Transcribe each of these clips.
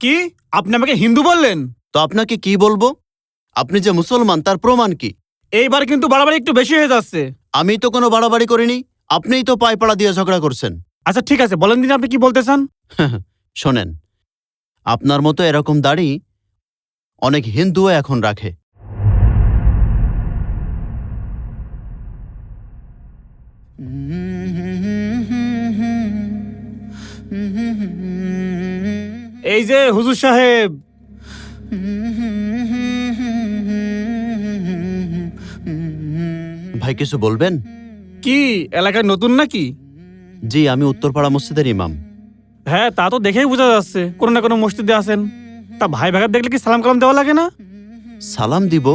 কি? আপনি আমাকে হিন্দু বললেন? তো আপনাকে কি বলবো? আপনি যে মুসলমান তার প্রমাণ কি? এইবার কিন্তু বাড়াবাড়ি একটু বেশি হয়ে যাচ্ছে। আমি তো কোনো বাড়াবাড়ি করিনি। আপনিই তো পায়পাড়া দিয়ে ঝগড়া করছেন। আচ্ছা ঠিক আছে, বলেন দিন আপনি কি বলতে চান। শোনেন, আপনার মতো এরকম দাড়ি অনেক হিন্দুও এখন রাখে। এই যে হুজুর সাহেব, ভাই কিছু বলবেন? কি এলাকায় নতুন নাকি? জি, আমি উত্তরপাড়া মসজিদের ইমাম। হ্যাঁ, তা তো দেখেই বোঝা যাচ্ছে কোনো না কোনো মসজিদে আছেন। তা ভাই ভাগাত দেখলে কি সালাম কালাম দেওয়া লাগে না? সালাম দিব?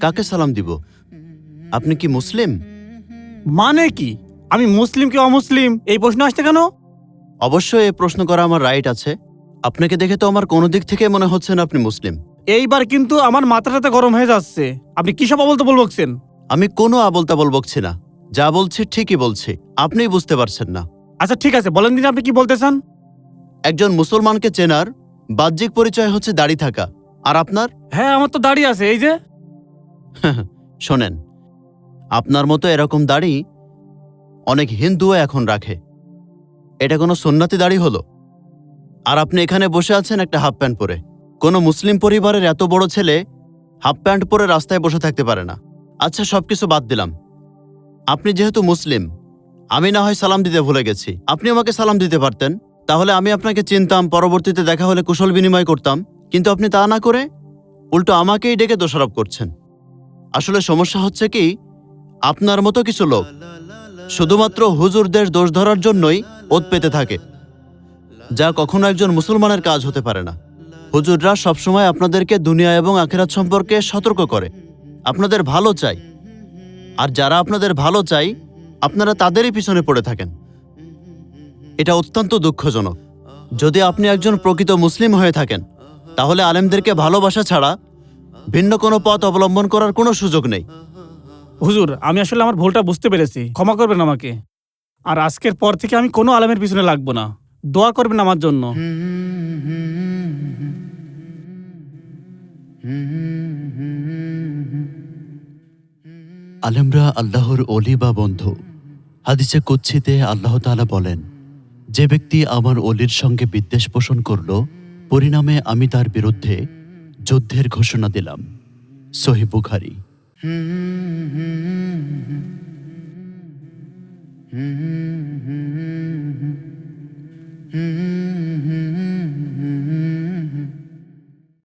কাকে সালাম দিব? আপনি কি মুসলিম? মানে কি? আমি মুসলিম কি অমুসলিম এই প্রশ্ন আসছে কেন? অবশ্যই এই প্রশ্ন করা আমার রাইট আছে। আপনাকে দেখে তো আমার কোনো দিক থেকে মনে হচ্ছে না আপনি মুসলিম। এইবার কিন্তু আমার মাথাটাতে গরম হয়ে যাচ্ছে। আপনি কি সব বলতে বলবকছেন? আমি কোনো আবোল তাবোল বকছি না। যা বলছি ঠিকই বলছি, আপনিই বুঝতে পারছেন না। আচ্ছা ঠিক আছে, বলেন দিন আপনি কি বলতে চান। একজন মুসলমানকে চেনার বাহ্যিক পরিচয় হচ্ছে দাড়ি থাকা। আর আপনার? হ্যাঁ, আমার তো দাড়ি আছে, এই যে। শোনেন, আপনার মতো এরকম দাড়ি অনেক হিন্দুও এখন রাখে। এটা কোনো সুন্নতি দাড়ি হলো? আর আপনি এখানে বসে আছেন একটা হাফ প্যান্ট পরে। কোনো মুসলিম পরিবারের এত বড় ছেলে হাফ প্যান্ট পরে রাস্তায় বসে থাকতে পারে না। আচ্ছা, সবকিছু বাদ দিলাম। আপনি যেহেতু মুসলিম, আমি না হয় সালাম দিতে ভুলে গেছি, আপনি আমাকে সালাম দিতে পারতেন। তাহলে আমি আপনাকে চিনতাম, পরবর্তীতে দেখা হলে কুশল বিনিময় করতাম। কিন্তু আপনি তা না করে উল্টো আমাকেই ডেকে দোষারোপ করছেন। আসলে সমস্যা হচ্ছে কি, আপনার মতো কিছু লোক শুধুমাত্র হুজুরদের দোষ ধরার জন্যই ওত পেতে থাকে, যা কখনো একজন মুসলমানের কাজ হতে পারে না। হুজুররা সবসময় আপনাদেরকে দুনিয়া এবং আখিরাত সম্পর্কে সতর্ক করে, আপনাদের ভালো চাই। আর যারা আপনাদের ভালো চাই, আপনারা তাদেরই পিছনে পড়ে থাকেন। এটা অত্যন্ত দুঃখজনক। যদি আপনি একজন প্রকৃত মুসলিম হয়ে থাকেন, তাহলে আলেমদেরকে ভালোবাসা ছাড়া ভিন্ন কোনো পথ অবলম্বন করার কোনো সুযোগ নেই। হুজুর, আমি আসলে আমার ভুলটা বুঝতে পেরেছি, ক্ষমা করবেন আমাকে। আর আজকের পর থেকে আমি কোনো আলেমের পিছনে লাগবো না। দোয়া করবেন আমার জন্য। আলেমরা আল্লাহর অলি বা বন্ধু। হাদিসে কুদসিতে আল্লাহ তাআলা বলেন, যে ব্যক্তি আমার অলির সঙ্গে বিদ্বেষ পোষণ করল, পরিণামে আমি তার বিরুদ্ধে যুদ্ধের ঘোষণা দিলাম। সহিহ বুখারী।